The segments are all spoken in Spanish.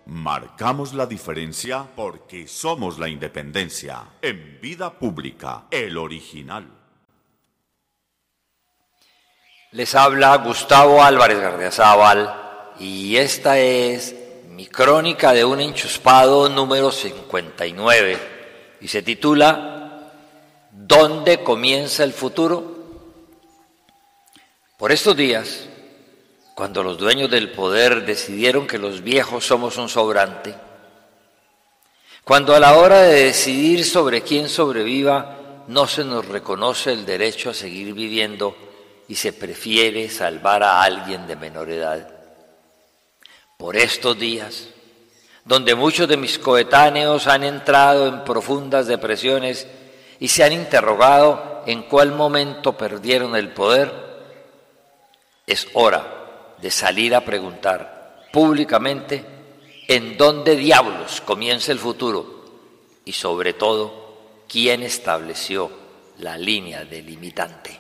Marcamos la diferencia porque somos la independencia. En Vida Pública, el original. Les habla Gustavo Álvarez Gardiazabal y esta es mi crónica de un enchuspado número 59 y se titula ¿Dónde comienza el futuro? Por estos días, cuando los dueños del poder decidieron que los viejos somos un sobrante, cuando a la hora de decidir sobre quién sobreviva no se nos reconoce el derecho a seguir viviendo y se prefiere salvar a alguien de menor edad. Por estos días, donde muchos de mis coetáneos han entrado en profundas depresiones y se han interrogado en cuál momento perdieron el poder, es hora de salir a preguntar públicamente en dónde diablos comienza el futuro y sobre todo quién estableció la línea delimitante.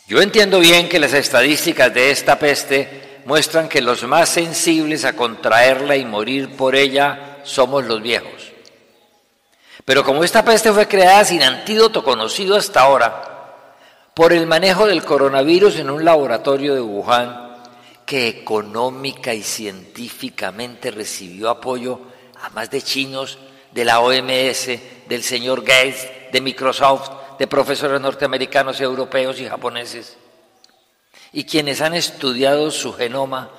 Yo entiendo bien que las estadísticas de esta peste muestran que los más sensibles a contraerla y morir por ella somos los viejos. Pero como esta peste fue creada sin antídoto conocido hasta ahora, por el manejo del coronavirus en un laboratorio de Wuhan, que económica y científicamente recibió apoyo además de chinos, de la OMS, del señor Gates, de Microsoft, de profesores norteamericanos, europeos y japoneses. Y quienes han estudiado su genoma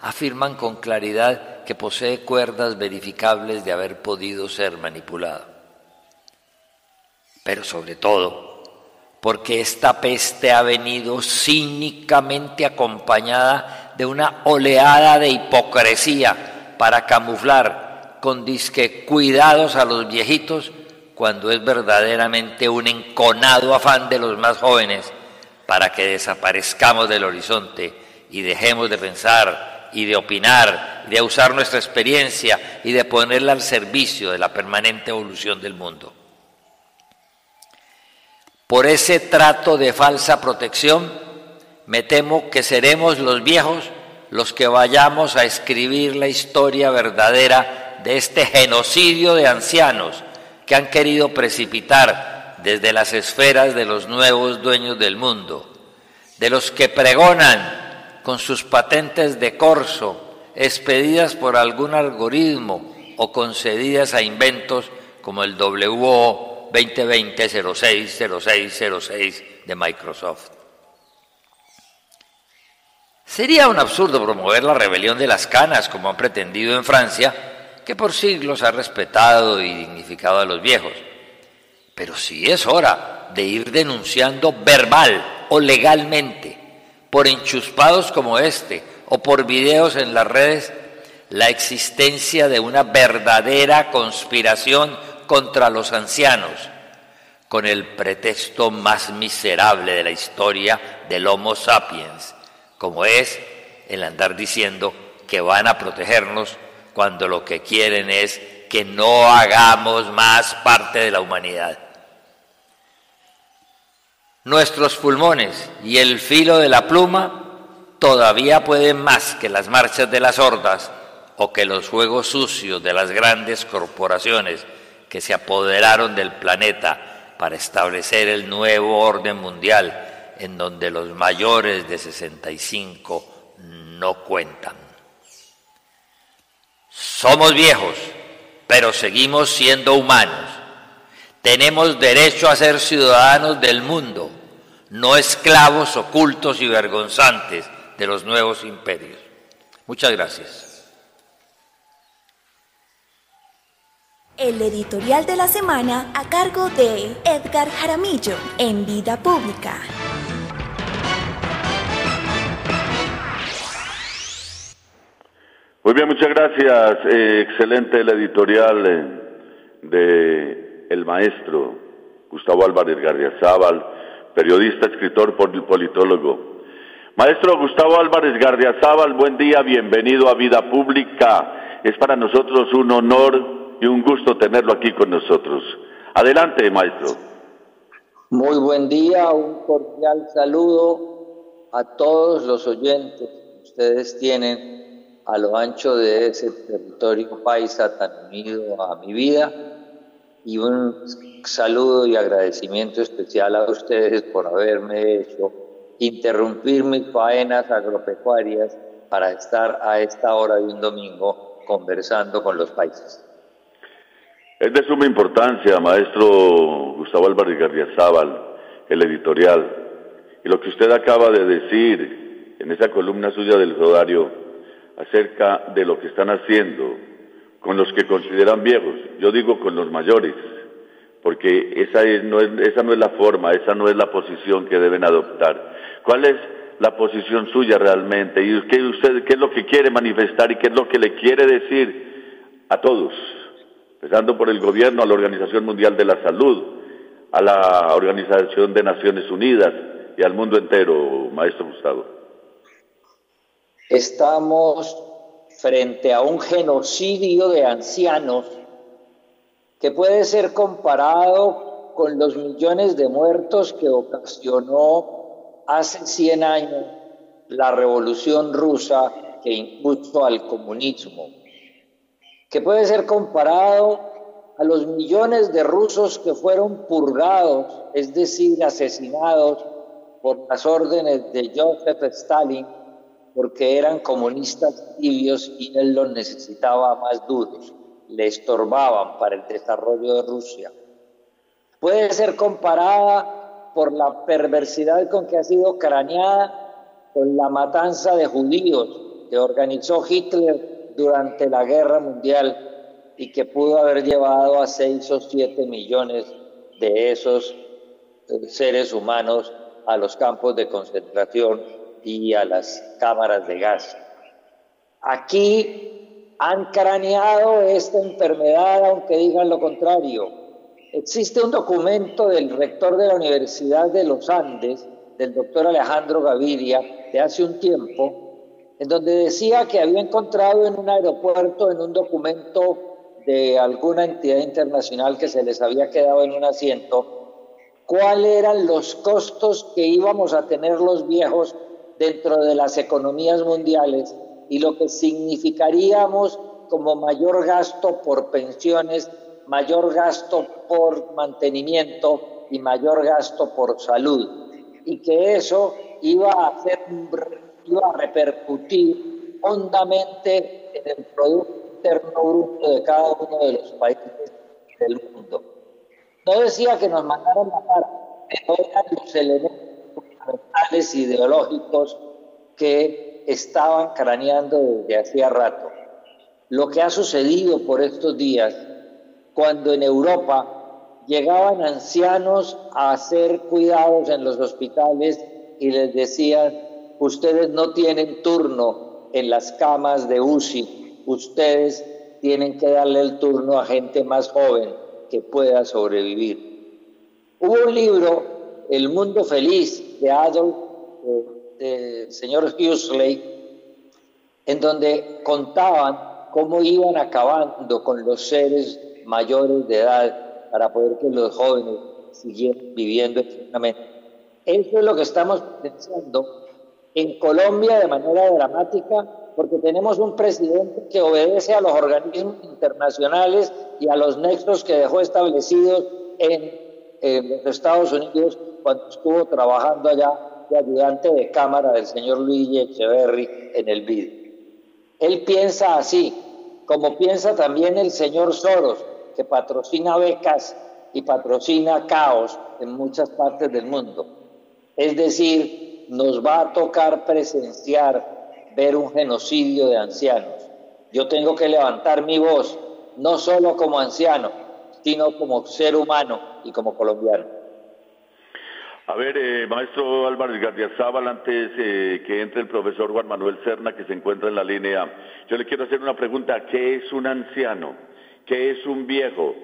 afirman con claridad que posee cuerdas verificables de haber podido ser manipulado. Pero sobre todo, porque esta peste ha venido cínicamente acompañada de una oleada de hipocresía para camuflar con disque cuidados a los viejitos, cuando es verdaderamente un enconado afán de los más jóvenes para que desaparezcamos del horizonte y dejemos de pensar y de opinar, de usar nuestra experiencia y de ponerla al servicio de la permanente evolución del mundo. Por ese trato de falsa protección, me temo que seremos los viejos los que vayamos a escribir la historia verdadera de este genocidio de ancianos que han querido precipitar desde las esferas de los nuevos dueños del mundo, de los que pregonan con sus patentes de corso, expedidas por algún algoritmo o concedidas a inventos como el WO 2020-06-06-06 de Microsoft. Sería un absurdo promover la rebelión de las canas como han pretendido en Francia, que por siglos ha respetado y dignificado a los viejos. Pero sí es hora de ir denunciando verbal o legalmente, por enchuspados como este o por videos en las redes, la existencia de una verdadera conspiración contra los ancianos, con el pretexto más miserable de la historia del Homo sapiens, como es el andar diciendo que van a protegernos cuando lo que quieren es que no hagamos más parte de la humanidad. Nuestros pulmones y el filo de la pluma todavía pueden más que las marchas de las hordas o que los juegos sucios de las grandes corporaciones que se apoderaron del planeta para establecer el nuevo orden mundial en donde los mayores de 65 no cuentan. Somos viejos, pero seguimos siendo humanos. Tenemos derecho a ser ciudadanos del mundo, no esclavos ocultos y vergonzantes de los nuevos imperios. Muchas gracias. El editorial de la semana a cargo de Edgar Jaramillo en Vida Pública. Muy bien, muchas gracias. Excelente el editorial de el maestro Gustavo Álvarez Gardiazabal, periodista, escritor, politólogo. Maestro Gustavo Álvarez Gardiazabal, buen día, bienvenido a Vida Pública. Es para nosotros un honor y un gusto tenerlo aquí con nosotros. Adelante, maestro. Muy buen día, un cordial saludo a todos los oyentes que ustedes tienen a lo ancho de ese territorio paisa tan unido a mi vida, y un saludo y agradecimiento especial a ustedes por haberme hecho interrumpir mis faenas agropecuarias para estar a esta hora de un domingo conversando con los paisas. Es de suma importancia, maestro Gustavo Álvarez Gardiazabal, el editorial, y lo que usted acaba de decir en esa columna suya del Rodario acerca de lo que están haciendo con los que consideran viejos. Yo digo con los mayores, porque esa no es la forma, esa no es la posición que deben adoptar. ¿Cuál es la posición suya realmente? ¿Y qué es lo que quiere manifestar y qué es lo que le quiere decir a todos? Empezando por el gobierno, a la Organización Mundial de la Salud, a la Organización de Naciones Unidas y al mundo entero, maestro Gustavo. Estamos frente a un genocidio de ancianos que puede ser comparado con los millones de muertos que ocasionó hace 100 años la Revolución Rusa que impuso al comunismo, que puede ser comparado a los millones de rusos que fueron purgados, es decir, asesinados por las órdenes de Joseph Stalin, porque eran comunistas tibios y él los necesitaba más duros, le estorbaban para el desarrollo de Rusia. Puede ser comparada por la perversidad con que ha sido craneada con la matanza de judíos que organizó Hitler durante la Guerra Mundial y que pudo haber llevado a 6 o 7 millones de esos seres humanos a los campos de concentración y a las cámaras de gas. Aquí han craneado esta enfermedad, aunque digan lo contrario. Existe un documento del rector de la Universidad de los Andes, del doctor Alejandro Gaviria, de hace un tiempo, en donde decía que había encontrado en un aeropuerto, en un documento de alguna entidad internacional que se les había quedado en un asiento, cuáles eran los costos que íbamos a tener los viejos dentro de las economías mundiales y lo que significaríamos como mayor gasto por pensiones, mayor gasto por mantenimiento y mayor gasto por salud, y que eso iba a repercutir hondamente en el Producto Interno Bruto de cada uno de los países del mundo. No decía que nos mandaran matar, pero eran los elementos fundamentales ideológicos que estaban craneando desde hacía rato. Lo que ha sucedido por estos días, cuando en Europa llegaban ancianos a ser cuidados en los hospitales y les decían: ustedes no tienen turno en las camas de UCI, ustedes tienen que darle el turno a gente más joven que pueda sobrevivir. Hubo un libro, El Mundo Feliz, de Adolf, del señor Huxley, en donde contaban cómo iban acabando con los seres mayores de edad para poder que los jóvenes siguieran viviendo eternamente. Eso es lo que estamos pensando en Colombia de manera dramática, porque tenemos un presidente que obedece a los organismos internacionales y a los nexos que dejó establecidos en los Estados Unidos cuando estuvo trabajando allá de ayudante de cámara del señor Luigi Echeverry en el BID. Él piensa así, como piensa también el señor Soros, que patrocina becas y patrocina caos en muchas partes del mundo. Es decir, nos va a tocar presenciar, ver un genocidio de ancianos. Yo tengo que levantar mi voz, no solo como anciano, sino como ser humano y como colombiano. A ver, maestro Álvarez Gardiazabal, antes que entre el profesor Juan Manuel Serna, que se encuentra en la línea, yo le quiero hacer una pregunta. ¿Qué es un anciano? ¿Qué es un viejo?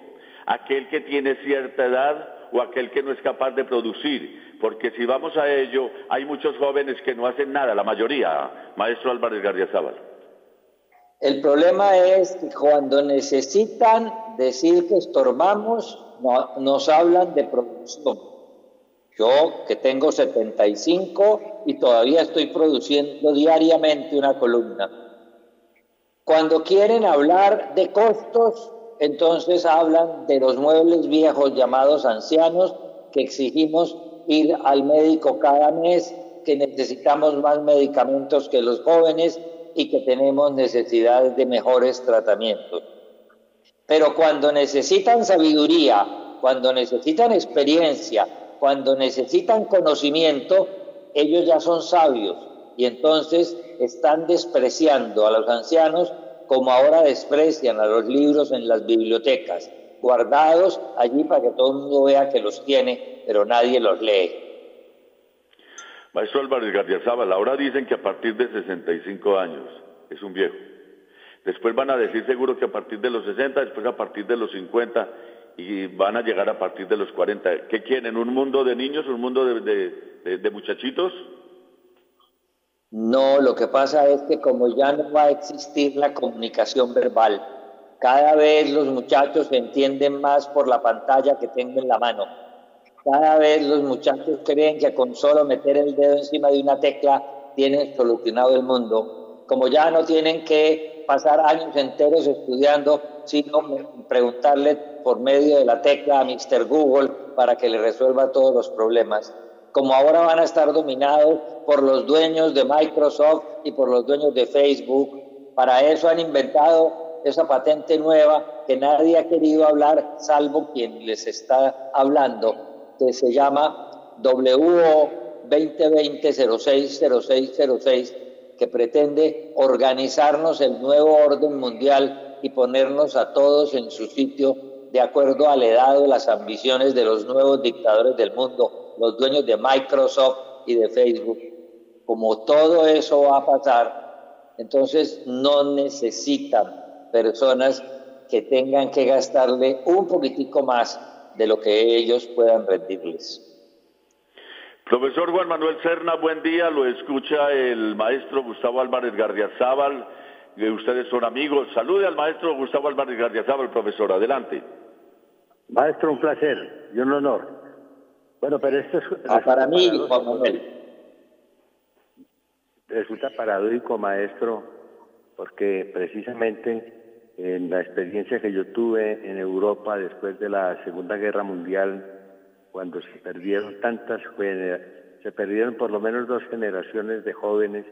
¿Aquel que tiene cierta edad o aquel que no es capaz de producir? Porque si vamos a ello, hay muchos jóvenes que no hacen nada, la mayoría, maestro Álvarez Gardiazabal. El problema es que cuando necesitan decir que estorbamos, nos hablan de producción. Yo, que tengo 75 y todavía estoy produciendo diariamente una columna. Cuando quieren hablar de costos, entonces hablan de los muebles viejos llamados ancianos, que exigimos ir al médico cada mes, que necesitamos más medicamentos que los jóvenes y que tenemos necesidad de mejores tratamientos. Pero cuando necesitan sabiduría, cuando necesitan experiencia, cuando necesitan conocimiento, ellos ya son sabios y entonces están despreciando a los ancianos como ahora desprecian a los libros en las bibliotecas, guardados allí para que todo el mundo vea que los tiene, pero nadie los lee. Maestro Álvarez Gardiazabal, ahora dicen que a partir de 65 años es un viejo. Después van a decir seguro que a partir de los 60, después a partir de los 50 y van a llegar a partir de los 40. ¿Qué quieren? ¿Un mundo de niños? ¿Un mundo de muchachitos? No, lo que pasa es que como ya no va a existir la comunicación verbal, cada vez los muchachos se entienden más por la pantalla que tengo en la mano. Cada vez los muchachos creen que con solo meter el dedo encima de una tecla tienen solucionado el mundo. Como ya no tienen que pasar años enteros estudiando, sino preguntarle por medio de la tecla a Mr. Google para que le resuelva todos los problemas. Como ahora van a estar dominados por los dueños de Microsoft y por los dueños de Facebook, para eso han inventado esa patente nueva que nadie ha querido hablar, salvo quien les está hablando, que se llama WO 2020-060606, que pretende organizarnos el nuevo orden mundial y ponernos a todos en su sitio de acuerdo a la edad o las ambiciones de los nuevos dictadores del mundo, los dueños de Microsoft y de Facebook. Como todo eso va a pasar, entonces no necesitan personas que tengan que gastarle un poquitico más de lo que ellos puedan rendirles. Profesor Juan Manuel Serna, buen día, lo escucha el maestro Gustavo Álvarez Gardiazabal, ustedes son amigos. Salude al maestro Gustavo Álvarez Gardiazabal, profesor, adelante. Maestro, un placer y un honor. Bueno, pero esto es... para mí, Juan Manuel. Resulta paradójico, maestro, porque precisamente en la experiencia que yo tuve en Europa después de la Segunda Guerra Mundial, cuando se perdieron se perdieron por lo menos 2 generaciones de jóvenes,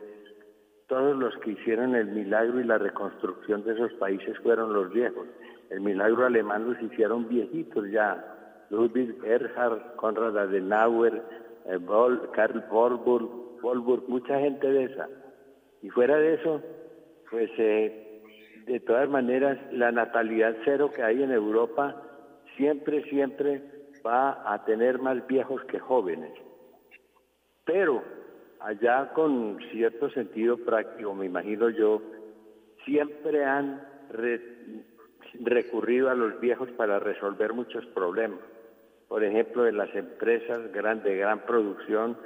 todos los que hicieron el milagro y la reconstrucción de esos países fueron los viejos. El milagro alemán los hicieron viejitos ya. Ludwig Erhard, Konrad Adenauer, Karl Warburg, mucha gente de esa. Y fuera de eso, pues de todas maneras, la natalidad cero que hay en Europa siempre va a tener más viejos que jóvenes. Pero allá con cierto sentido práctico, me imagino yo, siempre han recurrido a los viejos para resolver muchos problemas. Por ejemplo, en las empresas de gran producción,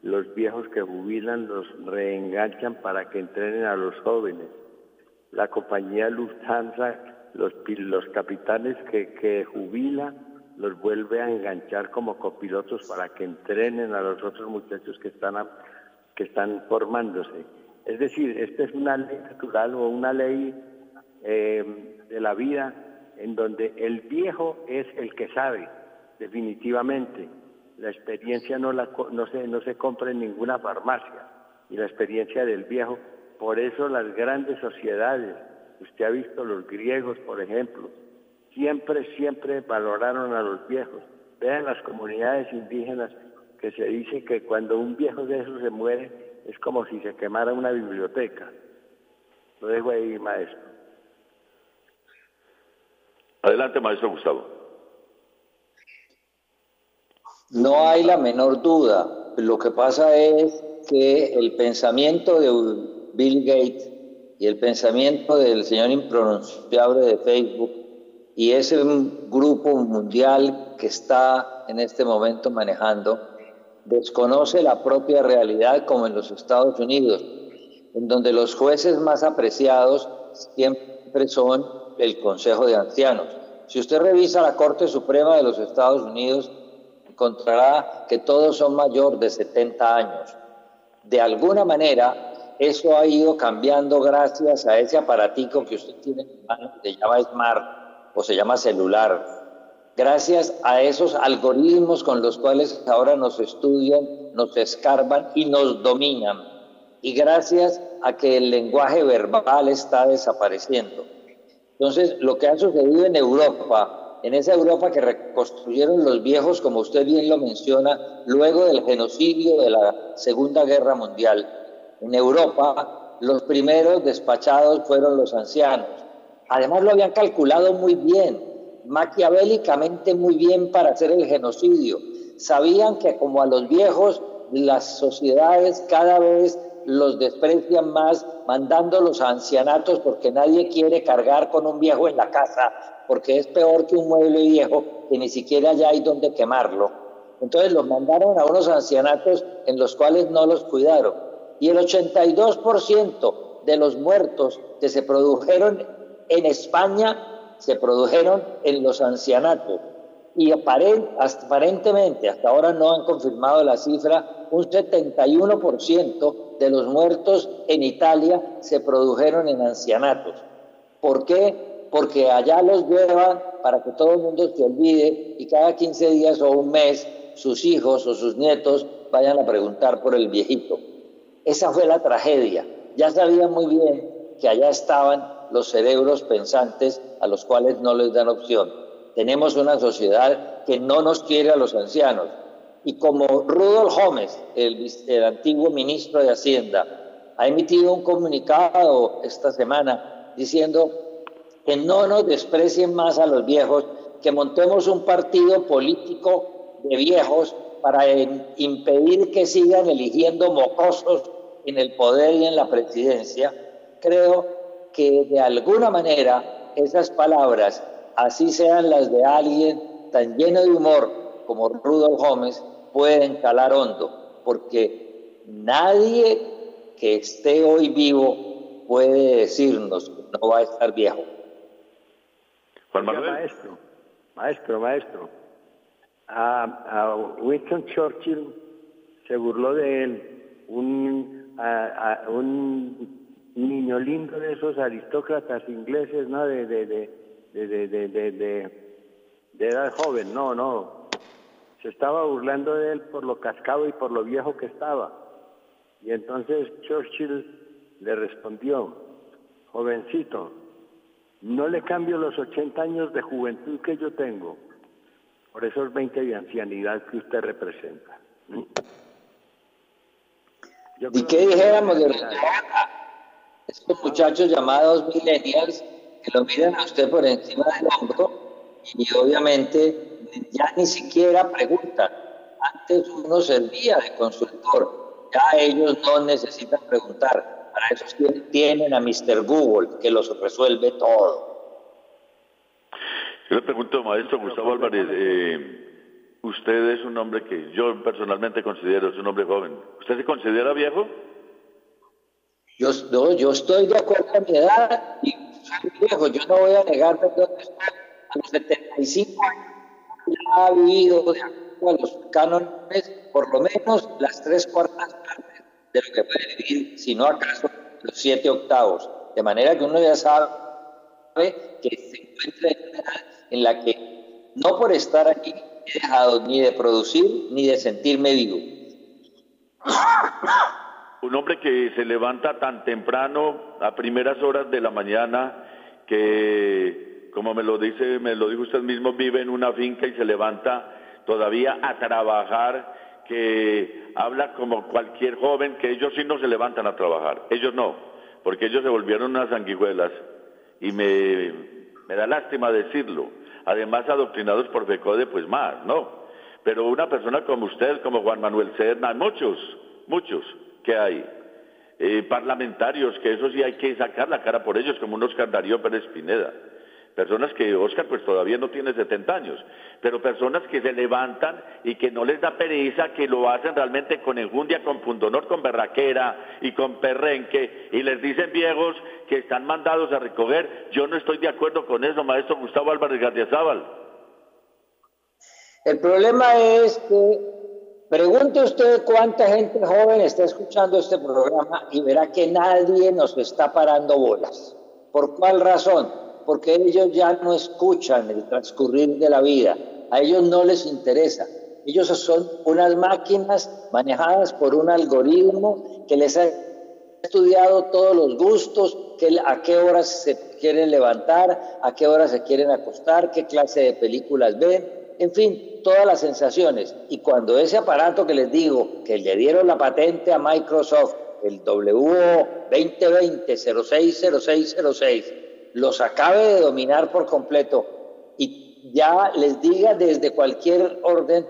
los viejos que jubilan los reenganchan para que entrenen a los jóvenes. La compañía Lufthansa, los capitanes que jubila, los vuelve a enganchar como copilotos para que entrenen a los otros muchachos que están formándose. Es decir, esta es una ley natural o una ley de la vida en donde el viejo es el que sabe, definitivamente. La experiencia no se compra en ninguna farmacia, y la experiencia del viejo. Por eso las grandes sociedades, usted ha visto los griegos, por ejemplo, siempre valoraron a los viejos. Vean las comunidades indígenas que se dice que cuando un viejo de esos se muere es como si se quemara una biblioteca. Lo dejo ahí, maestro. Adelante, maestro Gustavo. No hay la menor duda. Lo que pasa es que el pensamiento de Bill Gates y el pensamiento del señor impronunciable de Facebook y ese grupo mundial que está en este momento manejando, desconoce la propia realidad como en los Estados Unidos, en donde los jueces más apreciados siempre son el Consejo de Ancianos. Si usted revisa la Corte Suprema de los Estados Unidos, encontrará que todos son mayor de 70 años. De alguna manera, eso ha ido cambiando gracias a ese aparatico que usted tiene en mano, que se llama Smart o se llama celular. Gracias a esos algoritmos con los cuales ahora nos estudian, nos escarban y nos dominan. Y gracias a que el lenguaje verbal está desapareciendo. Entonces, lo que ha sucedido en Europa, en esa Europa que reconstruyeron los viejos, como usted bien lo menciona, luego del genocidio de la Segunda Guerra Mundial, en Europa los primeros despachados fueron los ancianos. Además lo habían calculado muy bien, maquiavélicamente muy bien para hacer el genocidio. Sabían que como a los viejos las sociedades cada vez los desprecian más, mandándolos a ancianatos porque nadie quiere cargar con un viejo en la casa, porque es peor que un mueble viejo que ni siquiera ya hay donde quemarlo. Entonces los mandaron a unos ancianatos en los cuales no los cuidaron. Y el 82% de los muertos que se produjeron en España se produjeron en los ancianatos. Y aparentemente, hasta ahora no han confirmado la cifra, un 71% de los muertos en Italia se produjeron en ancianatos. ¿Por qué? Porque allá los llevan para que todo el mundo se olvide y cada 15 días o un mes sus hijos o sus nietos vayan a preguntar por el viejito. Esa fue la tragedia. Ya sabían muy bien que allá estaban los cerebros pensantes a los cuales no les dan opción. Tenemos una sociedad que no nos quiere a los ancianos. Y como Rudolf Homes, el antiguo ministro de Hacienda, ha emitido un comunicado esta semana diciendo que no nos desprecien más a los viejos, que montemos un partido político de viejos para impedir que sigan eligiendo mocosos en el poder y en la presidencia. Creo que de alguna manera esas palabras, así sean las de alguien tan lleno de humor como Rudolf Homes, pueden calar hondo, porque nadie que esté hoy vivo puede decirnos que no va a estar viejo. Juan Manuel. Maestro. A Winston Churchill se burló de él, un niño lindo de esos aristócratas ingleses, ¿no? De edad joven, no. Se estaba burlando de él por lo cascado y por lo viejo que estaba. Y entonces Churchill le respondió: jovencito, no le cambio los 80 años de juventud que yo tengo por esos 20 de ancianidad que usted representa. ¿Y qué dijéramos de estos muchachos llamados millennials que lo miran a usted por encima del hombro y obviamente ya ni siquiera preguntan? Antes uno servía de consultor, ya ellos no necesitan preguntar. Para eso tienen a Mr. Google, que los resuelve todo. Yo le pregunto, maestro Gustavo Álvarez, usted es un hombre que yo personalmente considero es un hombre joven. ¿Usted se considera viejo? Yo estoy de acuerdo a mi edad y soy viejo. Yo no voy a negarme dónde estoy. A los 75 años ya ha vivido de acuerdo a los cánones por lo menos las 3/4 partes de lo que puede vivir, si no acaso los 7/8. De manera que uno ya sabe que se encuentra en una edad en la que no por estar aquí he dejado ni de producir ni de sentirme vivo. Un hombre que se levanta tan temprano, a primeras horas de la mañana, que, como me lo dijo usted mismo, vive en una finca y se levanta todavía a trabajar, que habla como cualquier joven, que ellos sí no se levantan a trabajar, ellos no, porque ellos se volvieron unas sanguijuelas, y me da lástima decirlo, además adoctrinados por FECODE, pues más, ¿no? Pero una persona como usted, como Juan Manuel Serna, muchos que hay, parlamentarios, que eso sí hay que sacar la cara por ellos, como un Oscar Darío Pérez Pineda, personas que Oscar pues todavía no tiene 70 años, pero personas que se levantan y que no les da pereza, que lo hacen realmente con enjundia, con pundonor, con berraquera y con perrenque, y les dicen viejos que están mandados a recoger. Yo no estoy de acuerdo con eso, maestro Gustavo Álvarez Gardiazabal. El problema es que Pregunte usted cuánta gente joven está escuchando este programa y verá que nadie nos está parando bolas. ¿Por cuál razón? Porque ellos ya no escuchan el transcurrir de la vida. A ellos no les interesa. Ellos son unas máquinas manejadas por un algoritmo que les ha estudiado todos los gustos, a qué horas se quieren levantar, a qué horas se quieren acostar, qué clase de películas ven, en fin, todas las sensaciones. Y cuando ese aparato que les digo, que le dieron la patente a Microsoft, el WO 2020-060606, los acabe de dominar por completo y ya les diga desde cualquier orden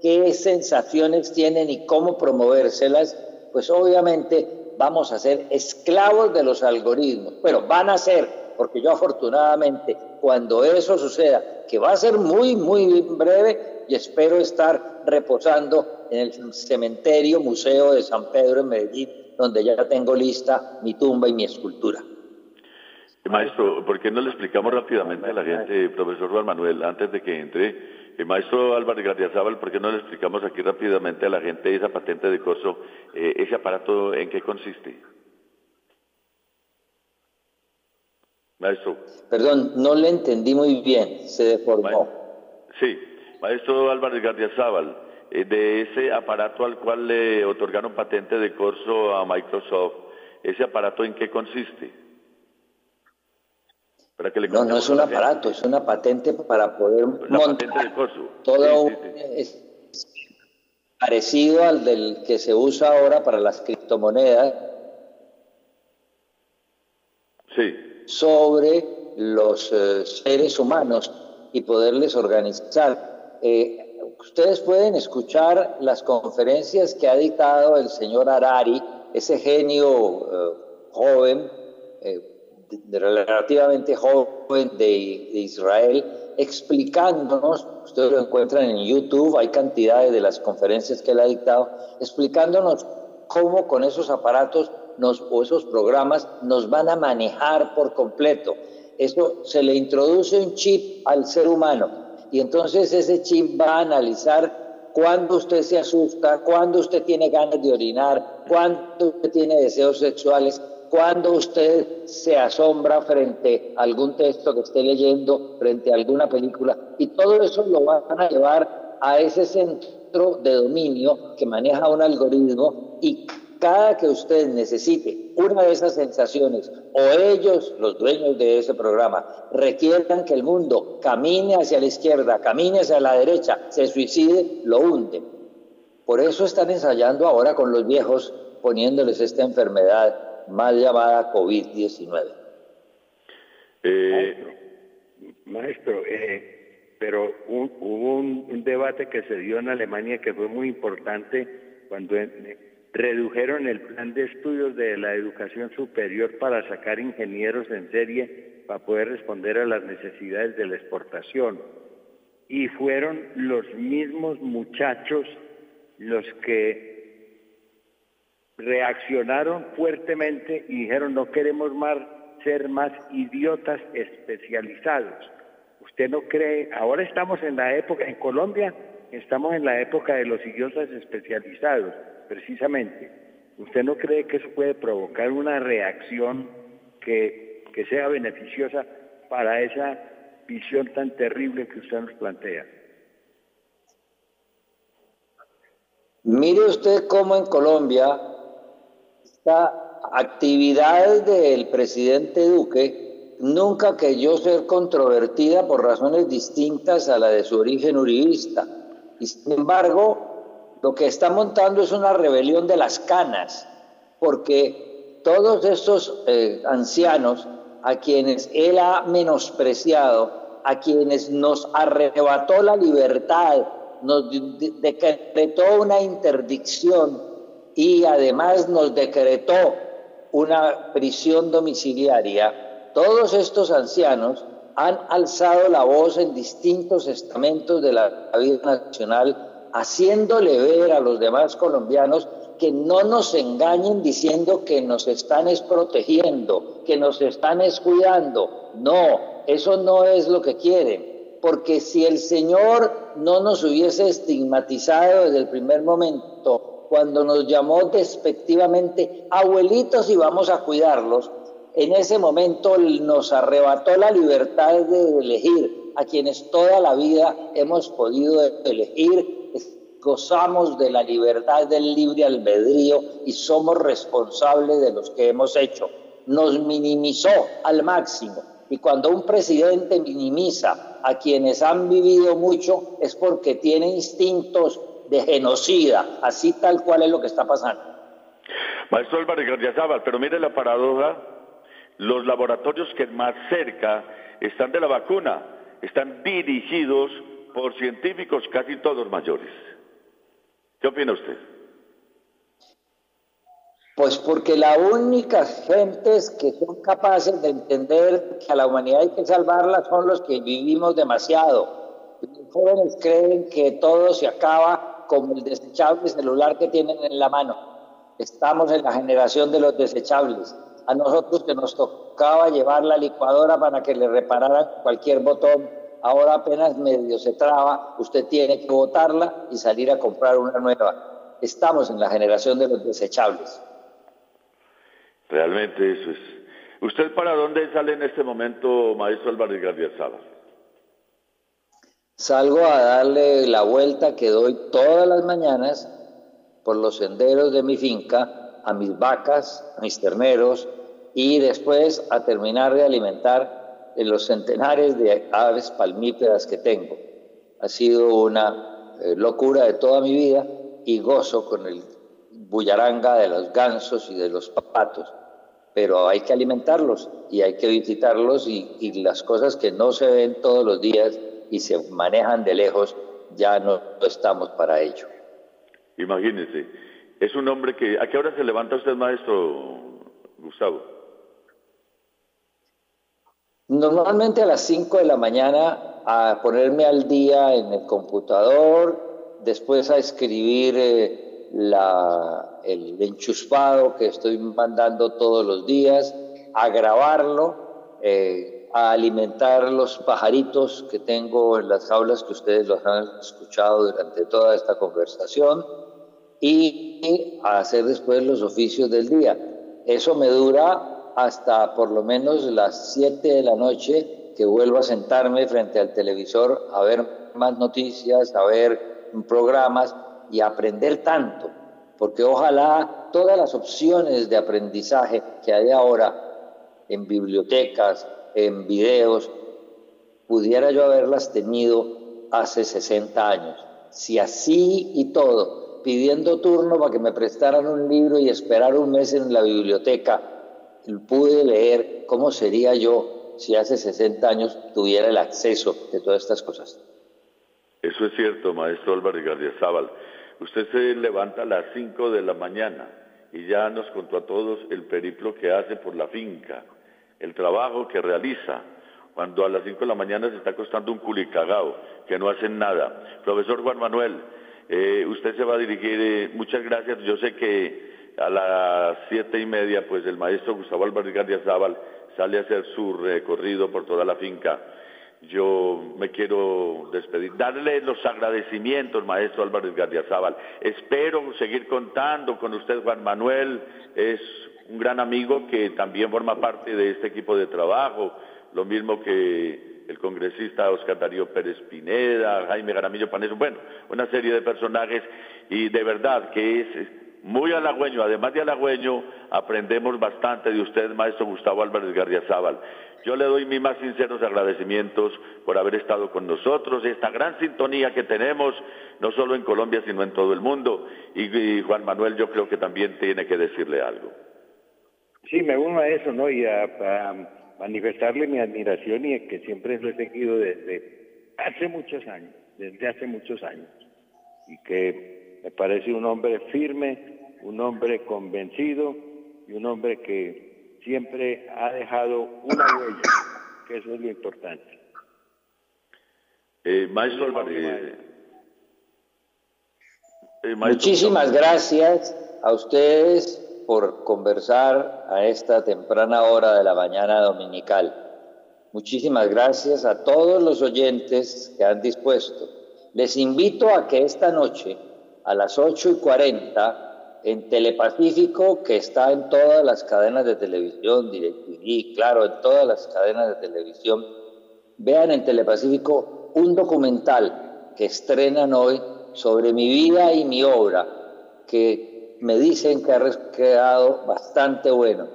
qué sensaciones tienen y cómo promovérselas, pues obviamente vamos a ser esclavos de los algoritmos. Pero van a ser, porque yo afortunadamente, cuando eso suceda, que va a ser muy, muy breve, y espero estar reposando en el cementerio Museo de San Pedro en Medellín, donde ya tengo lista mi tumba y mi escultura. Maestro, ¿por qué no le explicamos rápidamente a la gente, profesor Juan Manuel, antes de que entre, maestro Álvarez Gardiazabal, ¿por qué no le explicamos aquí rápidamente a la gente esa patente de corso, ese aparato, en qué consiste? Maestro. Perdón, no le entendí muy bien, se deformó. Sí, maestro Álvarez Gardiazabal, de ese aparato al cual le otorgaron patente de corso a Microsoft, ¿ese aparato en qué consiste? No, no es un aparato, es una patente para poder montar todo es parecido al del que se usa ahora para las criptomonedas. Sí. Sobre los seres humanos y poderles organizar. Ustedes pueden escuchar las conferencias que ha dictado el señor Harari, ese genio joven, relativamente joven de Israel, explicándonos, ustedes lo encuentran en YouTube, hay cantidades de las conferencias que él ha dictado, explicándonos cómo con esos aparatos o esos programas nos van a manejar por completo. Eso se le introduce un chip al ser humano y entonces ese chip va a analizar cuándo usted se asusta, cuándo usted tiene ganas de orinar, cuándo usted tiene deseos sexuales, cuándo usted se asombra frente a algún texto que esté leyendo, frente a alguna película, y todo eso lo van a llevar a ese centro de dominio que maneja un algoritmo, y cada que usted necesite una de esas sensaciones, o ellos, los dueños de ese programa, requieran que el mundo camine hacia la izquierda, camine hacia la derecha, se suicide, lo hunden. Por eso están ensayando ahora con los viejos, poniéndoles esta enfermedad mal llamada COVID-19. Maestro, pero hubo un debate que se dio en Alemania que fue muy importante cuando redujeron el plan de estudios de la educación superior para sacar ingenieros en serie para poder responder a las necesidades de la exportación. Y fueron los mismos muchachos los que reaccionaron fuertemente y dijeron: no queremos ser más idiotas especializados. ¿Usted no cree? Ahora estamos en la época, en Colombia, estamos en la época de los idiotas especializados, precisamente. ¿Usted no cree que eso puede provocar una reacción que sea beneficiosa para esa visión tan terrible que usted nos plantea? Mire usted cómo en Colombia esta actividad del presidente Duque nunca creyó ser controvertida por razones distintas a la de su origen uribista. Y sin embargo, lo que está montando es una rebelión de las canas, porque todos estos ancianos a quienes él ha menospreciado, a quienes nos arrebató la libertad, nos decretó una interdicción y además nos decretó una prisión domiciliaria, todos estos ancianos han alzado la voz en distintos estamentos de la vida nacional, haciéndole ver a los demás colombianos que no nos engañen diciendo que nos están protegiendo, que nos están cuidando. No, eso no es lo que quieren. porque si el Señor no nos hubiese estigmatizado desde el primer momento, cuando nos llamó despectivamente abuelitos y vamos a cuidarlos, en ese momento nos arrebató la libertad de elegir a quienes toda la vida hemos podido elegir. Gozamos de la libertad del libre albedrío y somos responsables de los que hemos hecho. Nos minimizó al máximo, y cuando un presidente minimiza a quienes han vivido mucho es porque tiene instintos de genocida, así tal cual es lo que está pasando. Maestro Álvarez Gardiazabal, pero mire la paradoja, los laboratorios que más cerca están de la vacuna están dirigidos por científicos casi todos mayores. ¿Qué opina usted? Pues porque las únicas gentes que son capaces de entender que a la humanidad hay que salvarla son los que vivimos demasiado. Los jóvenes creen que todo se acaba como el desechable celular que tienen en la mano. Estamos en la generación de los desechables. A nosotros que nos tocaba llevar la licuadora para que le repararan cualquier botón, ahora apenas medio se traba, usted tiene que botarla y salir a comprar una nueva. Estamos en la generación de los desechables. Realmente eso es. ¿Usted para dónde sale en este momento, maestro Álvarez Gardiazabal? Salgo a darle la vuelta que doy todas las mañanas por los senderos de mi finca, a mis vacas, a mis terneros, y después a terminar de alimentar los centenares de aves palmíferas que tengo. Ha sido una locura de toda mi vida y gozo con el bullaranga de los gansos y de los patos, pero hay que alimentarlos y hay que visitarlos y las cosas que no se ven todos los días y se manejan de lejos, ya no estamos para ello. Imagínese, es un hombre que... ¿A qué hora se levanta usted, maestro Gustavo? Normalmente a las 5 de la mañana a ponerme al día en el computador, después a escribir el enchuspado que estoy mandando todos los días, a grabarlo, a alimentar los pajaritos que tengo en las jaulas que ustedes los han escuchado durante toda esta conversación y a hacer después los oficios del día. Eso me dura hasta por lo menos las 7 de la noche, que vuelvo a sentarme frente al televisor a ver más noticias, a ver programas y a aprender tanto, porque ojalá todas las opciones de aprendizaje que hay ahora en bibliotecas, en videos, pudiera yo haberlas tenido hace 60 años. Si así y todo, pidiendo turno para que me prestaran un libro y esperar un mes en la biblioteca, pude leer, ¿cómo sería yo si hace 60 años tuviera el acceso de todas estas cosas? Eso es cierto, maestro Álvarez Gardiazabal. Usted se levanta a las 5 de la mañana y ya nos contó a todos el periplo que hace por la finca, el trabajo que realiza, cuando a las 5 de la mañana se está acostando un culicagao, que no hacen nada. Profesor Juan Manuel, usted se va a dirigir, muchas gracias, yo sé que a las 7:30, pues el maestro Gustavo Álvarez Gardiazabal sale a hacer su recorrido por toda la finca. Yo me quiero despedir, darle los agradecimientos, maestro Álvarez Gardiazabal. Espero seguir contando con usted, Juan Manuel. Es un gran amigo que también forma parte de este equipo de trabajo, lo mismo que el congresista Oscar Darío Pérez Pineda, Jaime Jaramillo Paneso, bueno, una serie de personajes, y de verdad que es muy halagüeño. Además de halagüeño, aprendemos bastante de usted, maestro Gustavo Álvarez Gardiazabal. Yo le doy mis más sinceros agradecimientos por haber estado con nosotros, esta gran sintonía que tenemos, no solo en Colombia, sino en todo el mundo. Y Juan Manuel, yo creo que también tiene que decirle algo. Sí, me uno a eso, ¿no? Y a manifestarle mi admiración, y que siempre lo he seguido desde hace muchos años, y que me parece un hombre firme, un hombre convencido y un hombre que siempre ha dejado una huella, que eso es lo importante. Maestro Álvarez. Muchísimas gracias a ustedes por conversar a esta temprana hora de la mañana dominical. Muchísimas gracias a todos los oyentes que han dispuesto. Les invito a que esta noche, a las 8:40, en Telepacífico, que está en todas las cadenas de televisión, DirecTV, claro, en todas las cadenas de televisión, vean en Telepacífico un documental que estrenan hoy sobre mi vida y mi obra, que me dicen que ha quedado bastante bueno.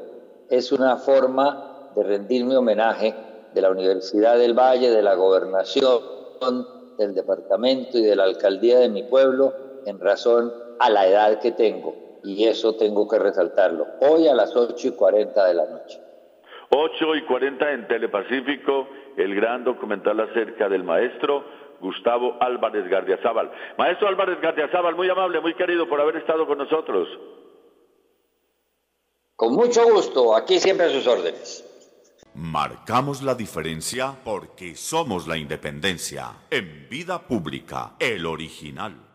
Es una forma de rendirme homenaje de la Universidad del Valle, de la Gobernación, del departamento y de la alcaldía de mi pueblo, en razón a la edad que tengo. Y eso tengo que resaltarlo. Hoy a las 8:40 de la noche. 8:40 en Telepacífico, el gran documental acerca del maestro Gustavo Álvarez Gardiazabal. Maestro Álvarez Gardiazabal, muy amable, muy querido por haber estado con nosotros. Con mucho gusto, aquí siempre a sus órdenes. Marcamos la diferencia porque somos la independencia. En Vida Pública, el original.